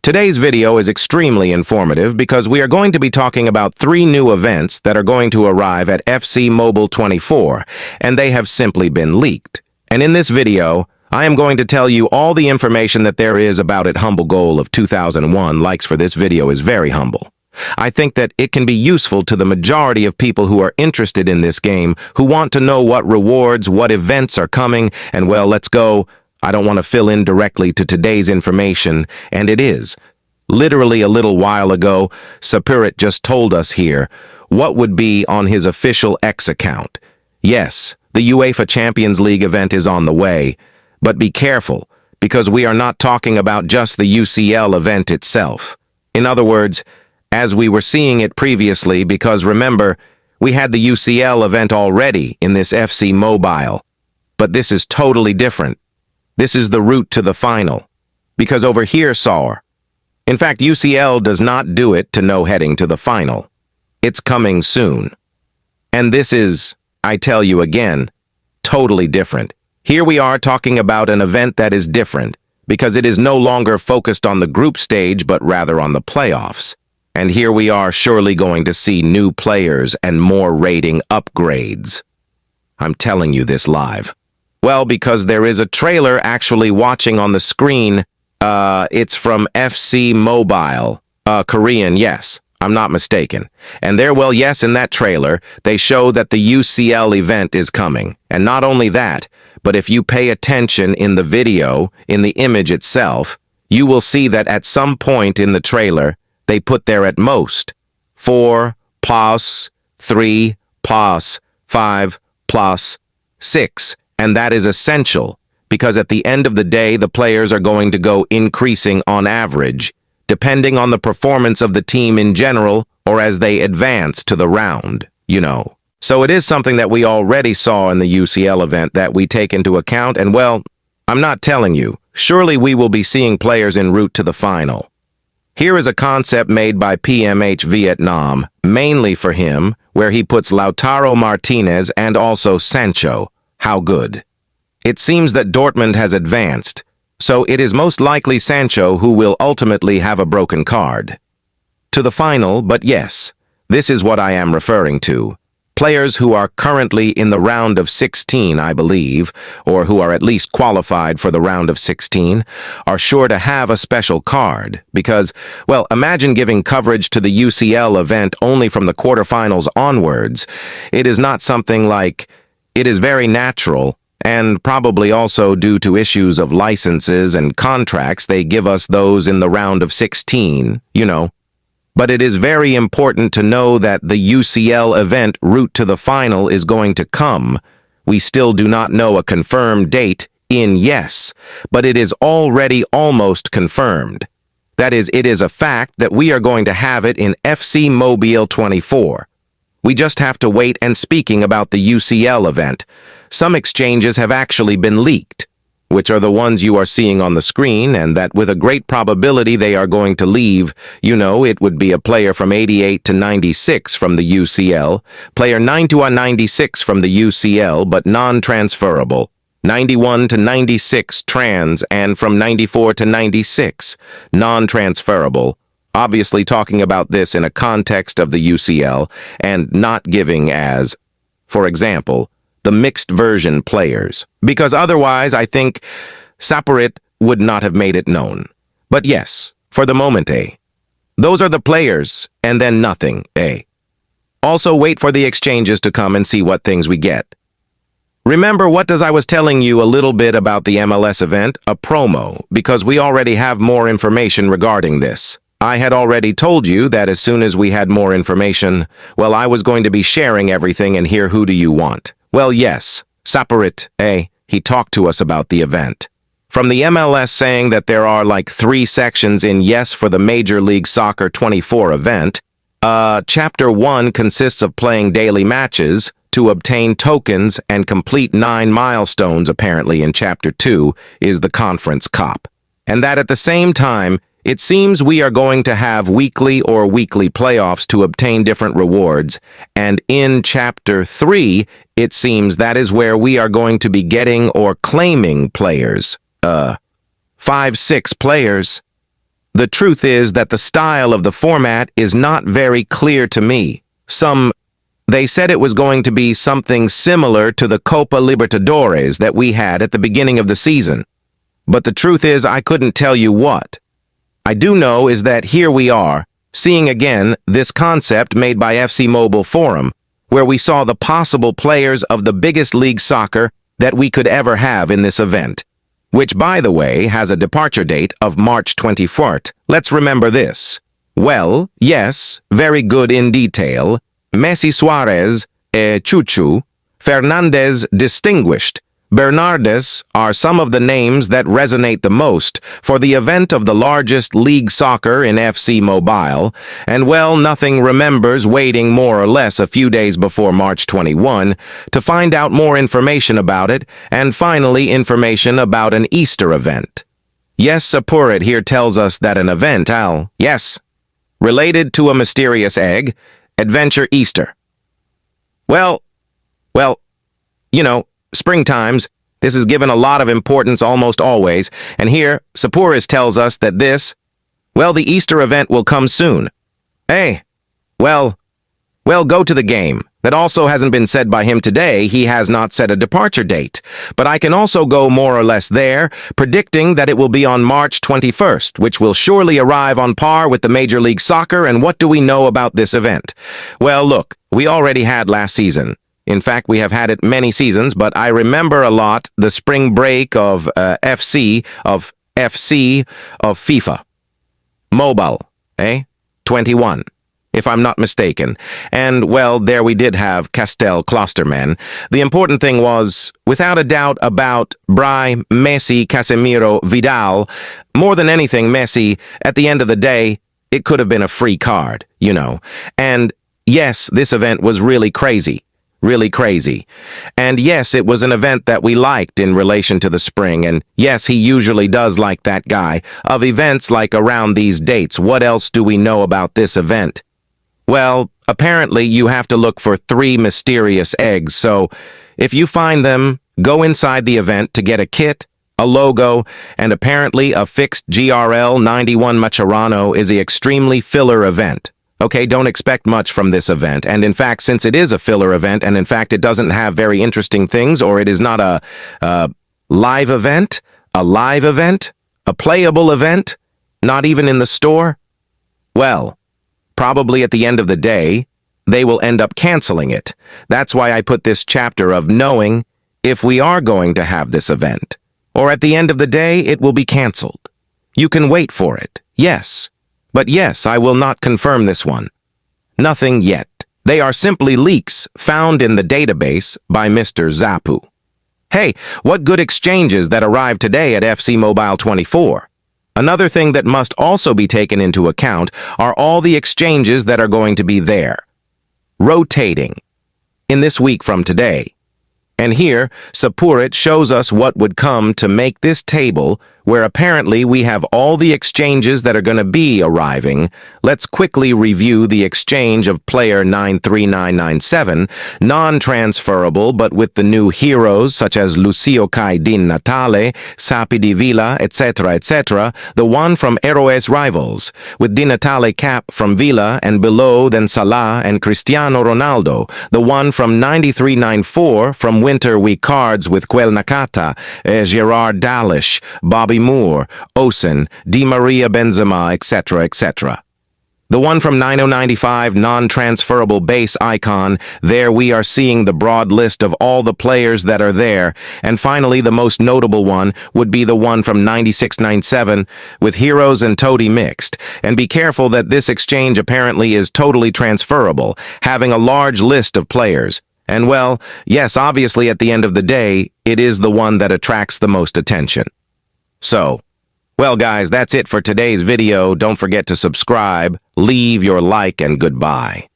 Today's video is extremely informative because we are going to be talking about 3 new events that are going to arrive at FC Mobile 24, and they have simply been leaked. And in this video, I am going to tell you all the information that there is about it. Humble goal of 2001 likes for this video is very humble. I think that it can be useful to the majority of people who are interested in this game, who want to know what rewards, what events are coming, and well, let's go. I don't want to fill in directly to today's information, and it is. Literally a little while ago, Sapirit just told us here what would be on his official X account. Yes, the UEFA Champions League event is on the way, but be careful, because we are not talking about just the UCL event itself. In other words, as we were seeing it previously, because remember, we had the UCL event already in this FC Mobile. But this is totally different. This is the route to the final. Because over here, Saur. In fact, UCL does not do it to no heading to the final. It's coming soon. And this is, I tell you again, totally different. Here we are talking about an event that is different, because it is no longer focused on the group stage, but rather on the playoffs. And here we are surely going to see new players and more rating upgrades. I'm telling you this live. Well, because there is a trailer actually watching on the screen. It's from FC Mobile. Korean, yes, I'm not mistaken. And there, well, yes, in that trailer, they show that the UCL event is coming. And not only that, but if you pay attention in the video, in the image itself, you will see that at some point in the trailer, they put there at most 4 plus 3 plus 5 plus 6. And that is essential, because at the end of the day, the players are going to go increasing on average, depending on the performance of the team in general, or as they advance to the round, you know. So it is something that we already saw in the UCL event that we take into account, and well, I'm not telling you, surely we will be seeing players en route to the final. Here is a concept made by PMH Vietnam, mainly for him, where he puts Lautaro Martinez and also Sancho. How good. It seems that Dortmund has advanced, so it is most likely Sancho who will ultimately have a broken card. To the final, but yes, this is what I am referring to. Players who are currently in the round of 16, I believe, or who are at least qualified for the round of 16, are sure to have a special card, because, well, imagine giving coverage to the UCL event only from the quarterfinals onwards. It is not something like... It is very natural, and probably also due to issues of licenses and contracts, they give us those in the round of 16, you know. But it is very important to know that the UCL event route to the final is going to come. We still do not know a confirmed date yes, but it is already almost confirmed. That is, it is a fact that we are going to have it in FC Mobile 24. We just have to wait. And speaking about the UCL event, some exchanges have actually been leaked, which are the ones you are seeing on the screen, and that with a great probability they are going to leave. You know, it would be a player from 88 to 96 from the UCL, player 9 to 96 from the UCL, but non-transferable, 91 to 96 trans, and from 94 to 96, non-transferable. Obviously talking about this in a context of the UCL and not giving as, for example, the mixed version players. Because otherwise, I think Sapirit would not have made it known. But yes, for the moment, those are the players, and then nothing, Also wait for the exchanges to come and see what things we get. Remember what I was telling you a little bit about the MLS event, a promo, because we already have more information regarding this. I had already told you that as soon as we had more information, well, I was going to be sharing everything, and here who do you want? Well, yes, Sapirit, he talked to us about the event. From the MLS saying that there are like 3 sections in yes for the Major League Soccer 24 event. Chapter 1 consists of playing daily matches to obtain tokens and complete 9 milestones. Apparently in Chapter 2 is the Conference Cup. And that at the same time, it seems we are going to have weekly playoffs to obtain different rewards, and in Chapter 3, it seems that is where we are going to be getting or claiming players. 5-6 players. the truth is that the style of the format is not very clear to me. They said it was going to be something similar to the Copa Libertadores that we had at the beginning of the season. But the truth is I couldn't tell you what. I do know is that here we are, seeing again this concept made by FC Mobile Forum, where we saw the possible players of the biggest league soccer that we could ever have in this event, which, by the way, has a departure date of March 24th. Let's remember this. Well, yes, very good in detail. Messi, Suarez, Chuchu, Fernandez distinguished. Bernardes are some of the names that resonate the most for the event of the largest league soccer in FC Mobile, and well, nothing remembers waiting more or less a few days before March 21 to find out more information about it, and finally information about an Easter event. Yes, Sapurit here tells us that an event, related to a mysterious egg, Adventure Easter. Well, springtimes, this is given a lot of importance almost always, and here, Sapuris tells us that the Easter event will come soon. Hey, well, go to the game. That also hasn't been said by him today. He has not set a departure date. But I can also go more or less there, predicting that it will be on March 21st, which will surely arrive on par with the Major League Soccer. And what do we know about this event? Well, look, we already had last season. In fact, we have had it many seasons, but I remember a lot the spring break of FIFA. Mobile, 21. If I'm not mistaken. And, well, there we did have Castel Klosterman. The important thing was, without a doubt about Bry, Messi, Casemiro, Vidal, more than anything, Messi, at the end of the day, it could have been a free card, And, yes, this event was really crazy. Really crazy. And yes, it was an event that we liked in relation to the spring, and yes, he usually does like that guy. Of events like around these dates, what else do we know about this event? Well, apparently you have to look for 3 mysterious eggs, so if you find them, go inside the event to get a kit, a logo, and apparently a fixed GRL 91 Macherano is an extremely filler event. Okay, don't expect much from this event, and in fact, since it is a filler event, and in fact it doesn't have very interesting things, or it is not a live event, a playable event, not even in the store, well, probably at the end of the day, they will end up canceling it. That's why I put this chapter of knowing if we are going to have this event, or at the end of the day, it will be canceled. You can wait for it, yes. But yes, I will not confirm this one. Nothing yet. They are simply leaks found in the database by Mr. Zapu. Hey, what good exchanges that arrived today at FC Mobile 24. Another thing that must also be taken into account are all the exchanges that are going to be there. Rotating. In this week from today. And here, Sapurit shows us what would come to make this table, where apparently we have all the exchanges that are going to be arriving. Let's quickly review the exchange of player 93997, non-transferable but with the new heroes such as Lucio Kai Din Natale, Sapi Di Villa, etc., the one from Eroes Rivals, with Di Natale cap from Villa and below then Salah and Cristiano Ronaldo, the one from 9394 from Winter Week Cards with Quel Nakata, Gerard Dalish, Bobby Moore, Osen, Di Maria Benzema, etc. The one from 9095 non-transferable base icon, there we are seeing the broad list of all the players that are there, and finally the most notable one would be the one from 9697 with Heroes and Toady mixed, and be careful that this exchange apparently is totally transferable, having a large list of players. And well, yes, obviously at the end of the day, it is the one that attracts the most attention. So, well guys, that's it for today's video. Don't forget to subscribe, leave your like, and goodbye.